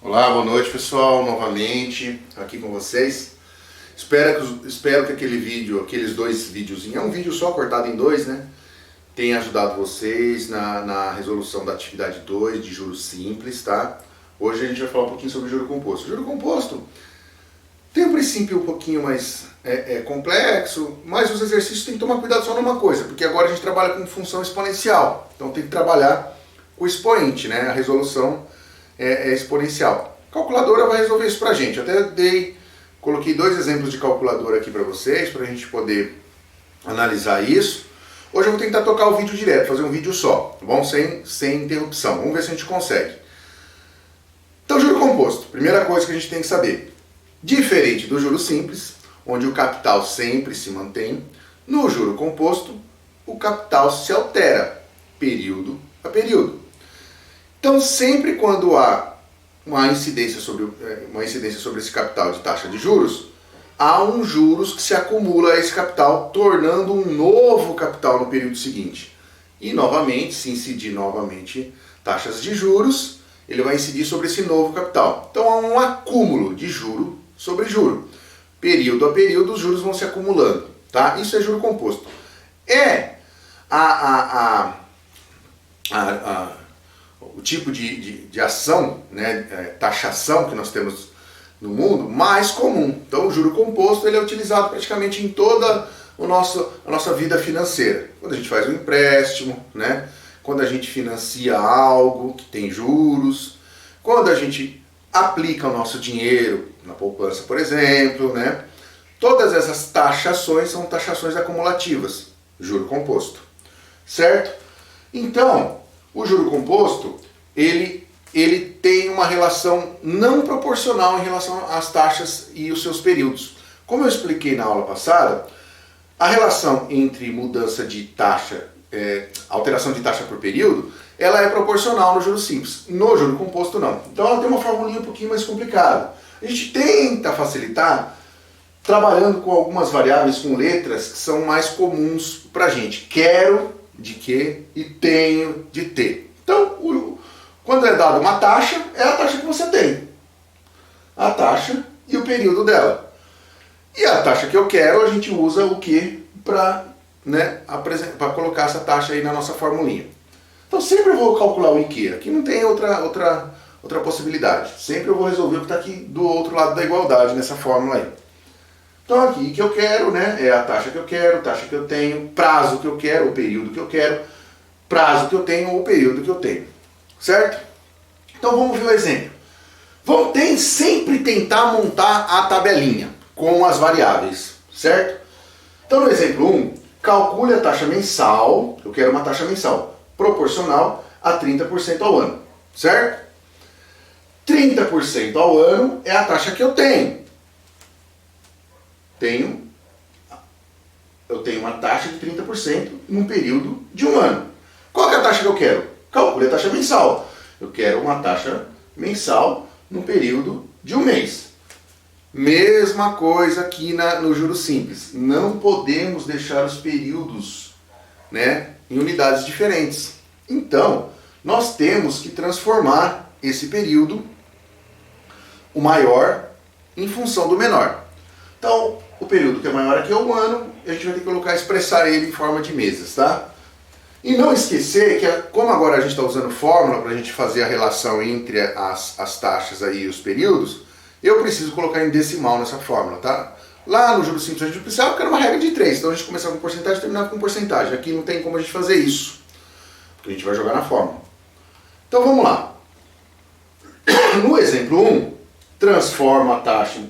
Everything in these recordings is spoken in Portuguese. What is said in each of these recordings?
Olá, boa noite pessoal, novamente aqui com vocês. Espero que aqueles dois videozinhos, é um vídeo só cortado em dois, né? Tenha ajudado vocês na resolução da atividade 2 de juros simples, tá? Hoje a gente vai falar um pouquinho sobre juro composto. O juro composto tem um princípio um pouquinho mais complexo, mas os exercícios tem que tomar cuidado só numa coisa, porque agora a gente trabalha com função exponencial, então tem que trabalhar com o expoente, né? A resolução é exponencial. A calculadora vai resolver isso pra gente. Eu até coloquei dois exemplos de calculadora aqui para vocês, para a gente poder analisar isso. Hoje eu vou tentar tocar o vídeo direto, fazer um vídeo só, tá bom? Sem interrupção. Vamos ver se a gente consegue. Então, juro composto. Primeira coisa que a gente tem que saber. Diferente do juro simples, onde o capital sempre se mantém, no juro composto, o capital se altera, período a período. Então, sempre quando há uma incidência sobre esse capital de taxa de juros, há um juros que se acumula a esse capital, tornando um novo capital no período seguinte. E novamente, se incidir novamente taxas de juros, ele vai incidir sobre esse novo capital. Então há um acúmulo de juro sobre juro. Período a período, os juros vão se acumulando. Tá? Isso é juro composto. O tipo de ação, né, taxação que nós temos no mundo mais comum. Então o juro composto ele é utilizado praticamente em toda a nossa vida financeira. Quando a gente faz um empréstimo, né, quando a gente financia algo que tem juros, quando a gente aplica o nosso dinheiro na poupança, por exemplo, né, todas essas taxações são taxações acumulativas, juro composto, certo? Então, o juro composto, ele tem uma relação não proporcional em relação às taxas e os seus períodos. Como eu expliquei na aula passada, a relação entre mudança de taxa, alteração de taxa por período, ela é proporcional no juro simples. No juro composto, não. Então ela tem uma formulinha um pouquinho mais complicada. A gente tenta facilitar trabalhando com algumas variáveis com letras que são mais comuns para a gente. Quero de que e tenho de ter. Então, quando é dada uma taxa, é a taxa que você tem. A taxa e o período dela. E a taxa que eu quero, a gente usa o que para colocar essa taxa aí na nossa formulinha. Então sempre eu vou calcular o IQ. Aqui não tem outra possibilidade. Sempre eu vou resolver o que está aqui do outro lado da igualdade nessa fórmula aí. Então aqui que eu quero, né, é a taxa que eu quero, taxa que eu tenho, prazo que eu quero, o período que eu quero, prazo que eu tenho ou o período que eu tenho. Certo? Então vamos ver o exemplo. Vamos sempre tentar montar a tabelinha com as variáveis, certo? Então no exemplo 1, calcule a taxa mensal, eu quero uma taxa mensal proporcional a 30% ao ano, certo? 30% ao ano é a taxa que eu tenho. Eu tenho uma taxa de 30% num período de um ano. Qual que é a taxa que eu quero? Calcule a taxa mensal. Eu quero uma taxa mensal no período de um mês. Mesma coisa aqui no juro simples. Não podemos deixar os períodos, né, em unidades diferentes. Então, nós temos que transformar esse período, o maior, em função do menor. Então, o período que é maior aqui é um ano, a gente vai ter que expressar ele em forma de meses, tá? E não esquecer que, como agora a gente está usando fórmula para a gente fazer a relação entre as taxas aí e os períodos, eu preciso colocar em decimal nessa fórmula, tá? Lá no juro simples a gente precisava, porque era uma regra de 3, então a gente começava com porcentagem e terminava com porcentagem. Aqui não tem como a gente fazer isso, porque a gente vai jogar na fórmula. Então vamos lá. No exemplo 1, transforma a taxa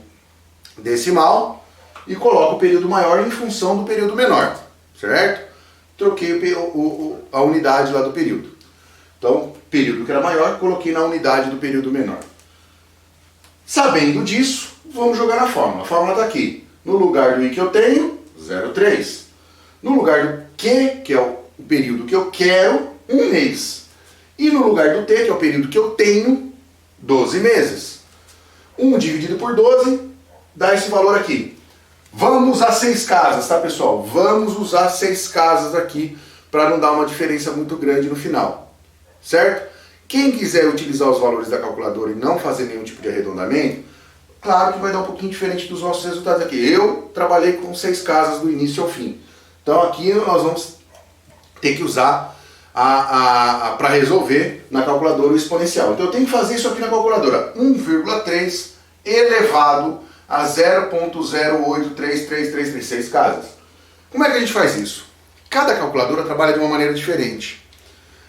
decimal e coloca o período maior em função do período menor, certo? Troquei a unidade lá do período. Então, período que era maior, coloquei na unidade do período menor. Sabendo disso, vamos jogar na fórmula. A fórmula está aqui. No lugar do I que eu tenho, 0,3. No lugar do Q, que é o período que eu quero, 1 mês. E no lugar do T, que é o período que eu tenho, 12 meses. 1 dividido por 12 dá esse valor aqui. Vamos usar 6 casas, tá pessoal? Vamos usar 6 casas aqui para não dar uma diferença muito grande no final, certo? Quem quiser utilizar os valores da calculadora e não fazer nenhum tipo de arredondamento, claro que vai dar um pouquinho diferente dos nossos resultados aqui. Eu trabalhei com 6 casas do início ao fim. Então aqui nós vamos ter que usar para resolver na calculadora o exponencial. Então eu tenho que fazer isso aqui na calculadora. 1,3 elevado a 0,0833336 casas. Como é que a gente faz isso? Cada calculadora trabalha de uma maneira diferente.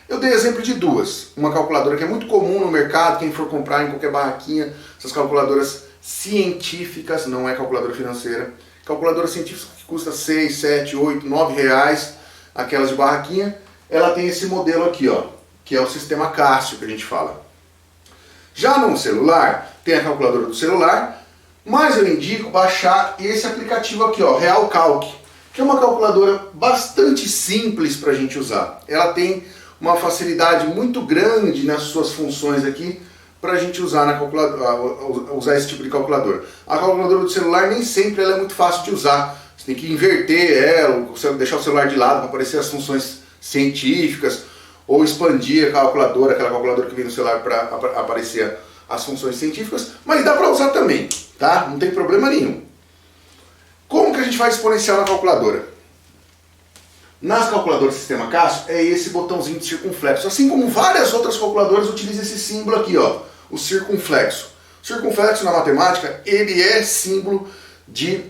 Eu dei exemplo de duas. Uma calculadora que é muito comum no mercado, quem for comprar em qualquer barraquinha, essas calculadoras científicas, não é calculadora financeira. Calculadora científica que custa 6, 7, 8, 9 reais, aquelas de barraquinha. Ela tem esse modelo aqui, ó, que é o sistema Cássio que a gente fala. Já no celular, tem a calculadora do celular, mas eu indico baixar esse aplicativo aqui, ó, RealCalc, que é uma calculadora bastante simples para a gente usar. Ela tem uma facilidade muito grande nas suas funções aqui para a gente usar na calculadora, usar esse tipo de calculadora. A calculadora do celular nem sempre ela é muito fácil de usar. Você tem que inverter ela, deixar o celular de lado para aparecer as funções científicas, ou expandir a calculadora, aquela calculadora que vem no celular para aparecer as funções científicas, mas dá para usar também, tá? Não tem problema nenhum. Como que a gente faz exponencial na calculadora? Nas calculadoras do sistema Cássio é esse botãozinho de circunflexo, assim como várias outras calculadoras utilizam esse símbolo aqui, ó, o circunflexo. O circunflexo na matemática, ele é símbolo de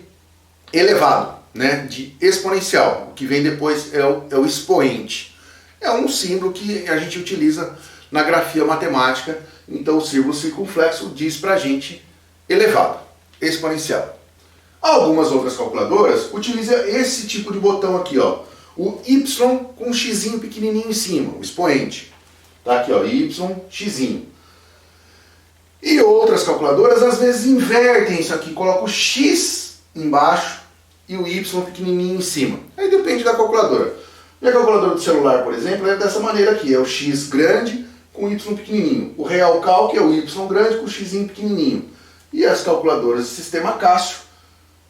elevado, né, de exponencial. O que vem depois é o expoente. É um símbolo que a gente utiliza na grafia matemática. Então o símbolo circunflexo diz pra gente elevado, exponencial. Algumas outras calculadoras utilizam esse tipo de botão aqui, ó, o Y com um xizinho pequenininho em cima, o expoente. Tá aqui, ó, Y, xizinho. E outras calculadoras às vezes invertem isso aqui, colocam o X embaixo e o Y pequenininho em cima. Aí depende da calculadora. Minha calculadora do celular, por exemplo, é dessa maneira aqui, é o X grande com o Y pequenininho. O RealCalc é o Y grande com o X pequenininho. E as calculadoras do sistema Cássio,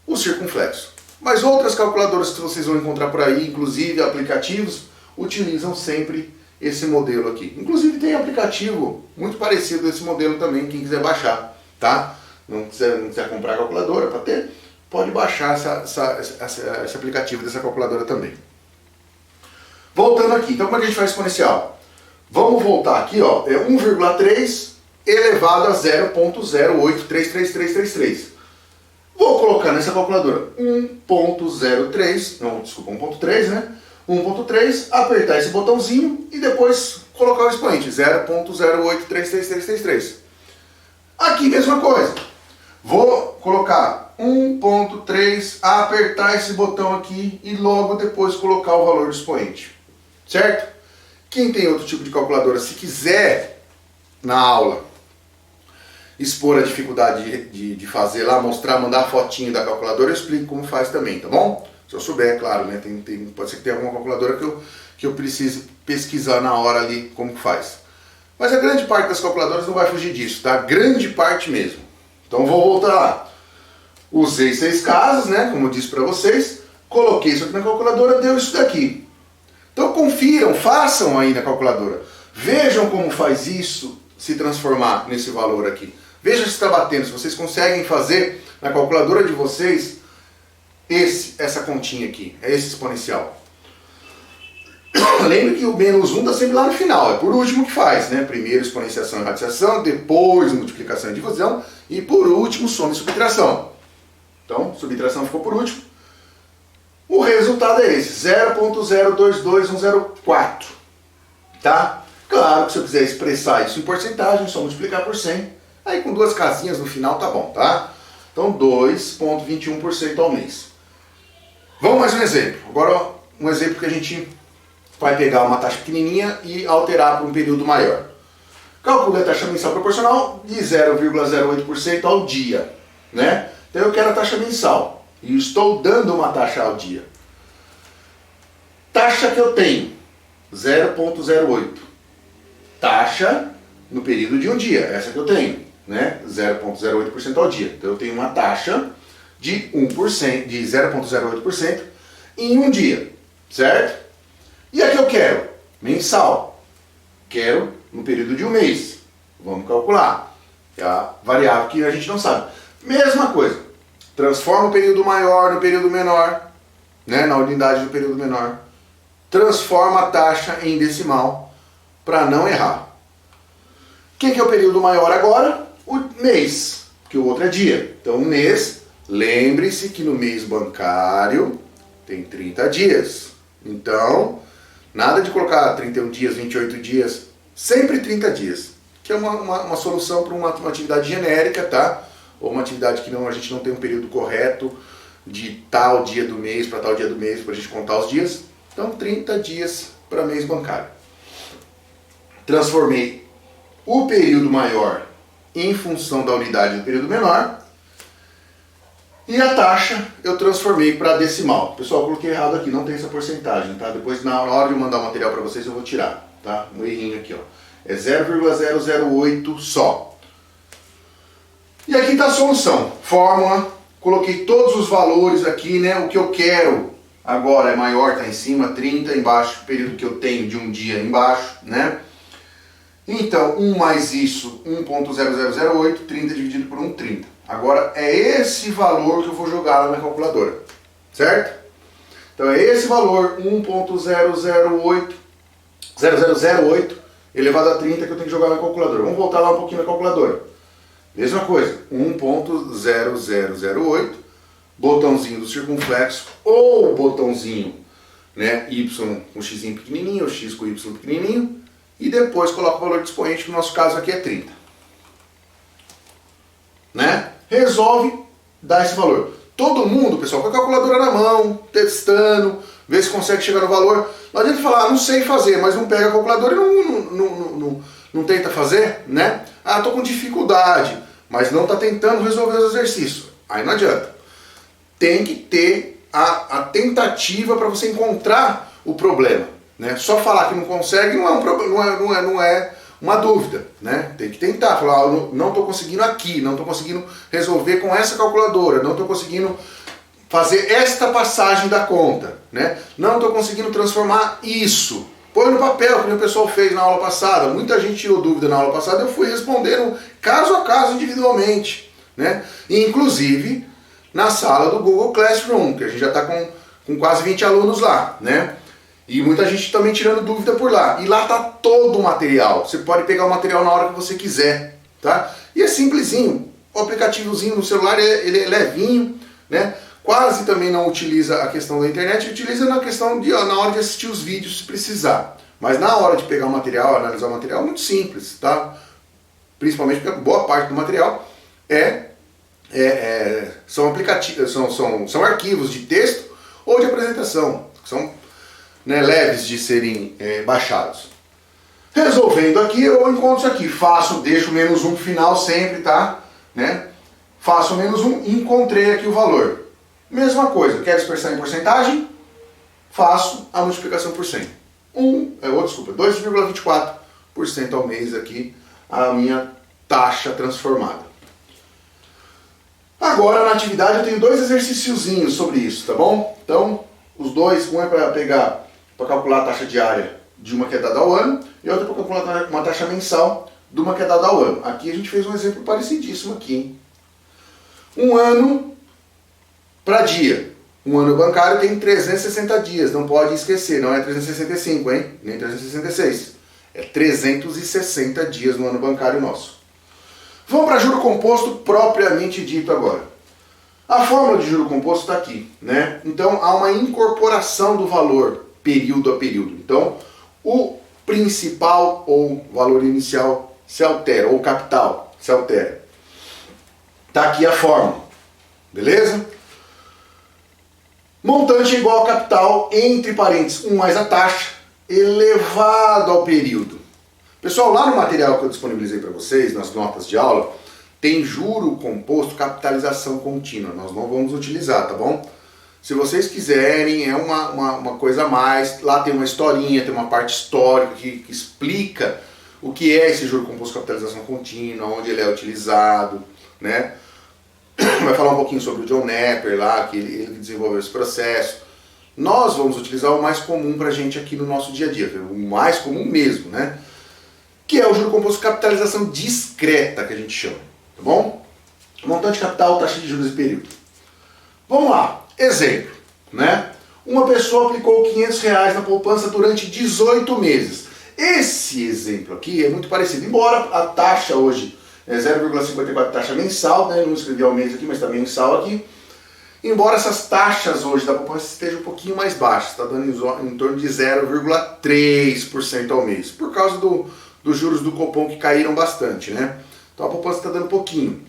o circunflexo. Mas outras calculadoras que vocês vão encontrar por aí, inclusive aplicativos, utilizam sempre esse modelo aqui. Inclusive tem aplicativo muito parecido desse modelo também, quem quiser baixar, tá? Não quiser comprar a calculadora para ter, pode baixar esse aplicativo dessa calculadora também. Voltando aqui, então como é que a gente faz exponencial? Vamos voltar aqui, ó, é 1,3 elevado a 0,0833333. Vou colocar nessa calculadora 1,03, não, desculpa, 1,3, né? 1,3, apertar esse botãozinho e depois colocar o expoente, 0,0833333. Aqui mesma coisa. Vou colocar 1,3, apertar esse botão aqui e logo depois colocar o valor do expoente. Certo? Quem tem outro tipo de calculadora, se quiser, na aula, expor a dificuldade de fazer lá, mostrar, mandar fotinho da calculadora, eu explico como faz também, tá bom? Se eu souber, é claro, né? Pode ser que tenha alguma calculadora que eu precise pesquisar na hora ali como faz. Mas a grande parte das calculadoras não vai fugir disso, tá? Grande parte mesmo. Então vou voltar lá. Usei 6 casas, né? Como eu disse para vocês. Coloquei isso aqui na calculadora, deu isso daqui. Então confiram, façam aí na calculadora. Vejam como faz isso se transformar nesse valor aqui. Veja se está batendo, se vocês conseguem fazer na calculadora de vocês essa continha aqui, é esse exponencial. Lembre que o menos 1 está sempre lá no final, é por último que faz, né? Primeiro exponenciação e radiciação, depois multiplicação e divisão e por último soma e subtração. Então, subtração ficou por último. O resultado é esse, 0,022104, tá? Claro que se eu quiser expressar isso em porcentagem, só multiplicar por 100, aí com 2 casinhas no final tá bom, tá? Então 2,21% ao mês. Vamos mais um exemplo. Agora um exemplo que a gente vai pegar uma taxa pequenininha e alterar para um período maior. Calcule a taxa mensal proporcional de 0,08% ao dia, né? Então eu quero a taxa mensal e estou dando uma taxa ao dia. Taxa que eu tenho, 0,08. Taxa no período de um dia, essa que eu tenho, né? 0,08% ao dia. Então eu tenho uma taxa de 1%, de 0,08% em um dia, certo? E aqui eu quero mensal. Quero no período de um mês. Vamos calcular. É a variável que a gente não sabe. Mesma coisa. Transforma o período maior no período menor, né, na unidade do período menor. Transforma a taxa em decimal para não errar. O que é o período maior agora? O mês, que o outro é dia. Então, o mês, lembre-se que no mês bancário tem 30 dias. Então, nada de colocar 31 dias, 28 dias, sempre 30 dias. Que é uma solução para uma atividade genérica, tá? Ou uma atividade que a gente não tem um período correto de tal dia do mês para tal dia do mês, para a gente contar os dias. Então, 30 dias para mês bancário. Transformei o período maior em função da unidade do período menor. E a taxa eu transformei para decimal. Pessoal, eu coloquei errado aqui, não tem essa porcentagem, tá? Depois, na hora de eu mandar o material para vocês, eu vou tirar, tá? Um errinho aqui, ó. É 0,008 só. E aqui está a solução. Fórmula, coloquei todos os valores aqui, né? O que eu quero agora é maior, está em cima, 30, embaixo, o período que eu tenho de um dia embaixo, né? Então, 1 mais isso, 1.0008, 30 dividido por 1, 30. Agora, é esse valor que eu vou jogar lá na calculadora, certo? Então, é esse valor, 1.0008 elevado a 30 que eu tenho que jogar na calculadora. Vamos voltar lá um pouquinho na calculadora. Mesma coisa, 1.0008, botãozinho do circunflexo, ou botãozinho, né, Y com X pequenininho, ou X com Y pequenininho, e depois coloco o valor de expoente, que no nosso caso aqui é 30. Né? Resolve dar esse valor. Todo mundo, pessoal, com a calculadora na mão, testando, vê se consegue chegar no valor. Não adianta falar, não sei fazer, mas não pega a calculadora e não tenta fazer, né? Ah, tô com dificuldade, mas não tá tentando resolver os exercícios. Aí não adianta. Tem que ter a tentativa para você encontrar o problema, né? Só falar que não consegue não é um problema, não é uma dúvida, né? Tem que tentar, falar, não estou conseguindo aqui, não estou conseguindo resolver com essa calculadora, não estou conseguindo fazer esta passagem da conta, né? Não estou conseguindo transformar isso. Põe no papel, como o pessoal fez na aula passada. Muita gente tirou dúvida na aula passada, eu fui respondendo caso a caso, individualmente, né? E, inclusive, na sala do Google Classroom, que a gente já está com quase 20 alunos lá, né? E muita gente também tirando dúvida por lá. E lá está todo o material. Você pode pegar o material na hora que você quiser, tá? E é simplesinho. O aplicativozinho no celular, ele é levinho, né? Quase também não utiliza a questão da internet, utiliza na questão na hora de assistir os vídeos, se precisar. Mas na hora de pegar o material, analisar o material, é muito simples, tá? Principalmente porque boa parte do material são aplicativos, são arquivos de texto ou de apresentação, que são, né, leves de serem baixados. Resolvendo aqui, eu encontro isso aqui, deixo menos um final sempre, tá? Né? Faço menos um, encontrei aqui o valor. Mesma coisa, quero expressar em porcentagem, faço a multiplicação por 100. 2,24% ao mês aqui, a minha taxa transformada. Agora, na atividade, eu tenho dois exercíciozinhos sobre isso, tá bom? Então, os dois, um é para calcular a taxa diária de uma que é dada ao ano, e outro para calcular uma taxa mensal de uma que é dada ao ano. Aqui a gente fez um exemplo parecidíssimo aqui, hein? Um ano para dia. Um ano bancário tem 360 dias, não pode esquecer, não é 365, hein? Nem 366. É 360 dias no ano bancário nosso. Vamos para juro composto propriamente dito agora. A fórmula de juro composto está aqui, né? Então há uma incorporação do valor período a período. Então o principal ou valor inicial se altera, ou capital se altera. Está aqui a fórmula, beleza? Montante igual a capital, entre parênteses, 1 mais a taxa, elevado ao período. Pessoal, lá no material que eu disponibilizei para vocês, nas notas de aula, tem juro composto capitalização contínua. Nós não vamos utilizar, tá bom? Se vocês quiserem, é uma coisa a mais. Lá tem uma historinha, tem uma parte histórica que explica o que é esse juro composto capitalização contínua, onde ele é utilizado, né? Vai falar um pouquinho sobre o John Napier lá, que ele desenvolveu esse processo. Nós vamos utilizar o mais comum para a gente aqui no nosso dia a dia, o mais comum mesmo, né? que é o juro composto capitalização discreta, que a gente chama, tá bom? Montante capital, taxa de juros e período. Vamos lá, exemplo, né? Uma pessoa aplicou R$500 na poupança durante 18 meses. Esse exemplo aqui é muito parecido, embora a taxa hoje é 0,54 taxa mensal, né? Eu não escrevi ao mês aqui, mas está mensal aqui. Embora essas taxas hoje da poupança estejam um pouquinho mais baixas, está dando em torno de 0,3% ao mês, por causa dos juros do Copom que caíram bastante, né? Então a poupança está dando pouquinho.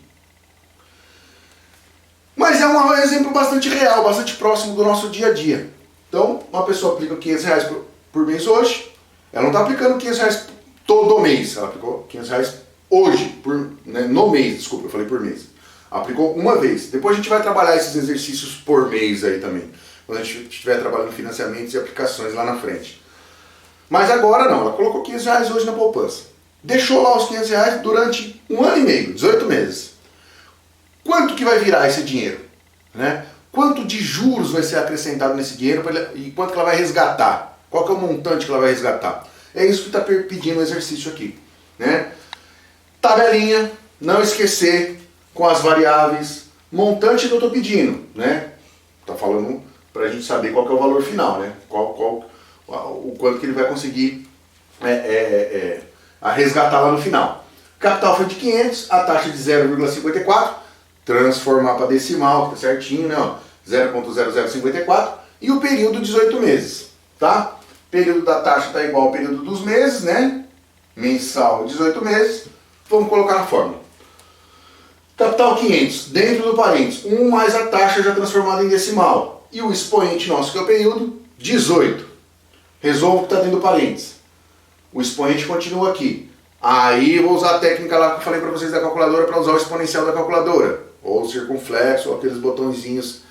Mas é um exemplo bastante real, bastante próximo do nosso dia a dia. Então, uma pessoa aplica R$500 por mês hoje, ela não está aplicando R$500 todo mês, ela aplicou R$500 hoje, no mês, desculpa, eu falei por mês. Aplicou uma vez. Depois a gente vai trabalhar esses exercícios por mês aí também, quando a gente estiver trabalhando financiamentos e aplicações lá na frente. Mas agora não, ela colocou R$500 hoje na poupança. Deixou lá os R$500 durante 1 ano e meio, 18 meses. Quanto que vai virar esse dinheiro? Né? Quanto de juros vai ser acrescentado nesse dinheiro e quanto que ela vai resgatar? Qual que é o montante que ela vai resgatar? É isso que está pedindo o exercício aqui. Né? Tabelinha, não esquecer com as variáveis. Montante que eu estou pedindo. Né? Está falando para a gente saber qual que é o valor final. Né? O quanto que ele vai conseguir a resgatar lá no final. Capital foi de 500, a taxa de 0,54. Transformar para decimal, que tá certinho, né? 0,0054 e o período 18 meses, tá? Período da taxa está igual ao período dos meses, né? Mensal 18 meses. Vamos colocar na fórmula. Capital 500, dentro do parênteses, 1 mais a taxa já transformada em decimal. E o expoente nosso, que é o período, 18. Resolvo o que está dentro do parênteses. O expoente continua aqui. Aí eu vou usar a técnica lá que eu falei para vocês da calculadora para usar o exponencial da calculadora. Ou circunflexo, ou aqueles botõezinhos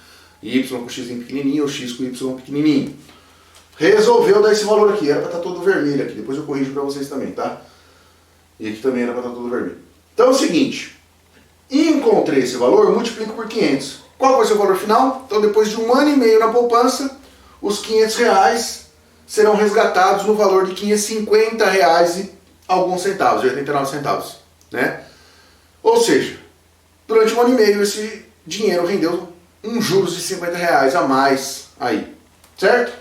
y com x pequenininho, ou x com y pequenininho. Resolveu dar esse valor aqui. Era para estar todo vermelho aqui. Depois eu corrijo para vocês também, tá? E aqui também era para estar todo vermelho. Então é o seguinte. Encontrei esse valor, eu multiplico por 500. Qual vai ser o valor final? Então depois de 1 ano e meio na poupança, os R$500 serão resgatados no valor de R$550 e alguns centavos, de 89 centavos. Né? Ou seja, durante 1 ano e meio esse dinheiro rendeu uns juros de R$50 a mais aí, certo?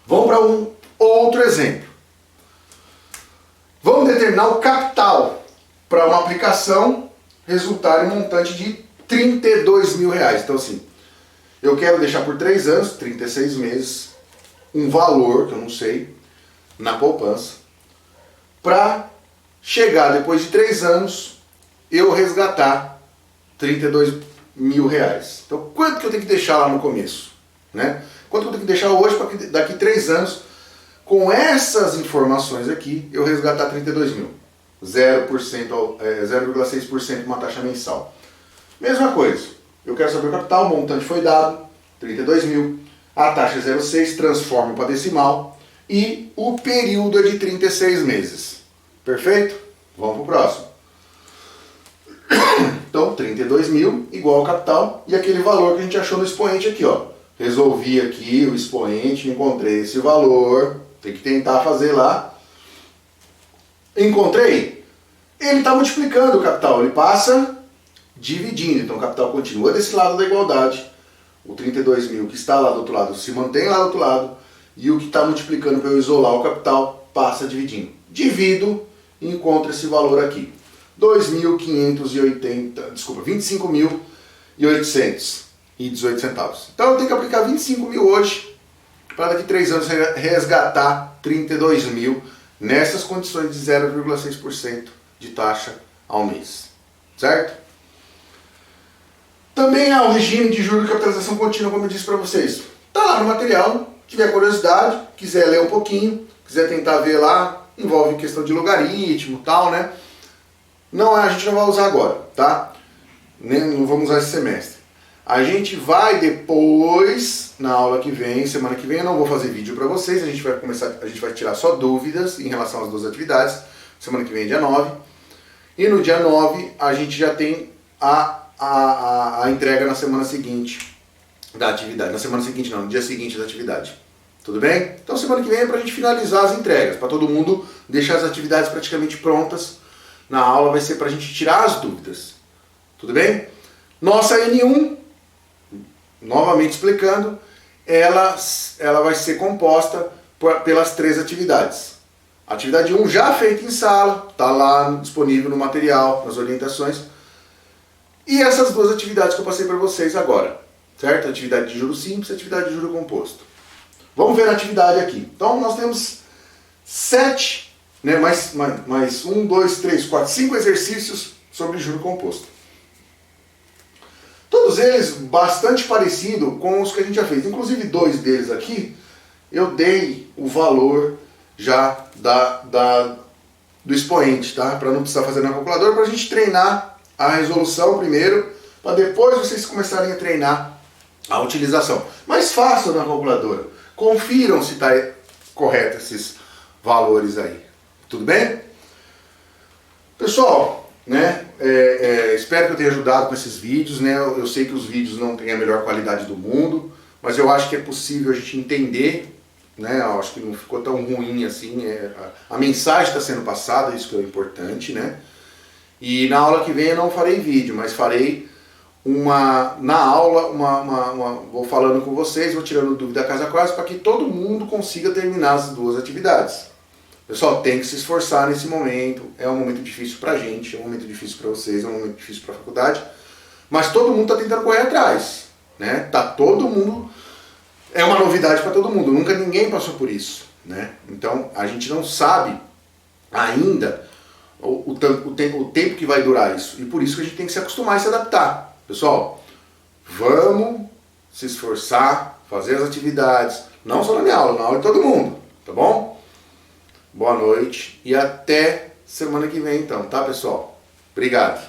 Vamos para um outro exemplo. Vamos determinar o capital para uma aplicação resultar em um montante de R$32 mil. Então assim, eu quero deixar por 3 anos, 36 meses, um valor que eu não sei, na poupança, para chegar depois de 3 anos eu resgatar R$32 mil. Então quanto que eu tenho que deixar lá no começo? Né? Quanto que eu tenho que deixar hoje para que daqui 3 anos, com essas informações aqui, eu resgatar 32 mil? 0,6% uma taxa mensal. Mesma coisa, eu quero saber o capital, o montante foi dado, 32 mil, a taxa é 0,6, transformo para decimal e o período é de 36 meses. Perfeito? Vamos para o próximo. Então, 32 mil igual ao capital e aquele valor que a gente achou no expoente aqui, ó. Resolvi aqui o expoente, encontrei esse valor, tem que tentar fazer lá. Encontrei? Ele está multiplicando o capital, ele passa dividindo, então o capital continua desse lado da igualdade. O 32 mil que está lá do outro lado se mantém lá do outro lado e o que está multiplicando para eu isolar o capital passa dividindo. Divido e encontro esse valor aqui. 25.818 centavos. Então eu tenho que aplicar 25 mil hoje para daqui 3 anos resgatar 32 mil nessas condições de 0,6% de taxa ao mês. Certo? Também há o regime de juros de capitalização contínua, como eu disse para vocês. Está lá no material, tiver curiosidade, quiser ler um pouquinho, quiser tentar ver lá, envolve questão de logaritmo e tal, né? Não, a gente não vai usar agora, tá? Não vamos usar esse semestre. A gente vai depois, na aula que vem, semana que vem, eu não vou fazer vídeo para vocês, a gente vai tirar só dúvidas em relação às 2 atividades. Semana que vem é dia 9. E no dia 9 a gente já tem a entrega na semana seguinte da atividade. Na semana seguinte não, no dia seguinte da atividade. Tudo bem? Então semana que vem é para a gente finalizar as entregas, para todo mundo deixar as atividades praticamente prontas. Na aula vai ser para a gente tirar as dúvidas. Tudo bem? Nossa N1, novamente explicando, ela vai ser composta pelas 3 atividades. A atividade 1 já feita em sala, está lá disponível no material, nas orientações. E essas 2 atividades que eu passei para vocês agora, certo? Atividade de juro simples e atividade de juro composto. Vamos ver a atividade aqui. Então nós temos 7, né, mais 1, 2, 3, 4, 5 exercícios sobre juro composto. Todos eles bastante parecidos com os que a gente já fez. Inclusive 2 deles aqui, eu dei o valor já do expoente, tá? Para não precisar fazer na calculadora, para a gente treinar a resolução primeiro, para depois vocês começarem a treinar a utilização. Mas façam na calculadora. Confiram se está correto esses valores aí. Tudo bem? Pessoal, né, espero que eu tenha ajudado com esses vídeos, né? Eu sei que os vídeos não têm a melhor qualidade do mundo, mas eu acho que é possível a gente entender, né? Eu acho que não ficou tão ruim assim. A mensagem está sendo passada, isso que é importante, né? E na aula que vem eu não farei vídeo, mas farei na aula, vou falando com vocês, vou tirando dúvida casa a casa para que todo mundo consiga terminar as 2 atividades. Pessoal, tem que se esforçar nesse momento, é um momento difícil pra gente, é um momento difícil para vocês, é um momento difícil para a faculdade, mas todo mundo está tentando correr atrás, né? Tá todo mundo, é uma novidade para todo mundo, nunca ninguém passou por isso, né? Então a gente não sabe ainda o tempo que vai durar isso, e por isso que a gente tem que se acostumar e se adaptar. Pessoal, vamos se esforçar, fazer as atividades, não só na minha aula, na aula de todo mundo, tá bom? Boa noite e até semana que vem então, tá pessoal? Obrigado.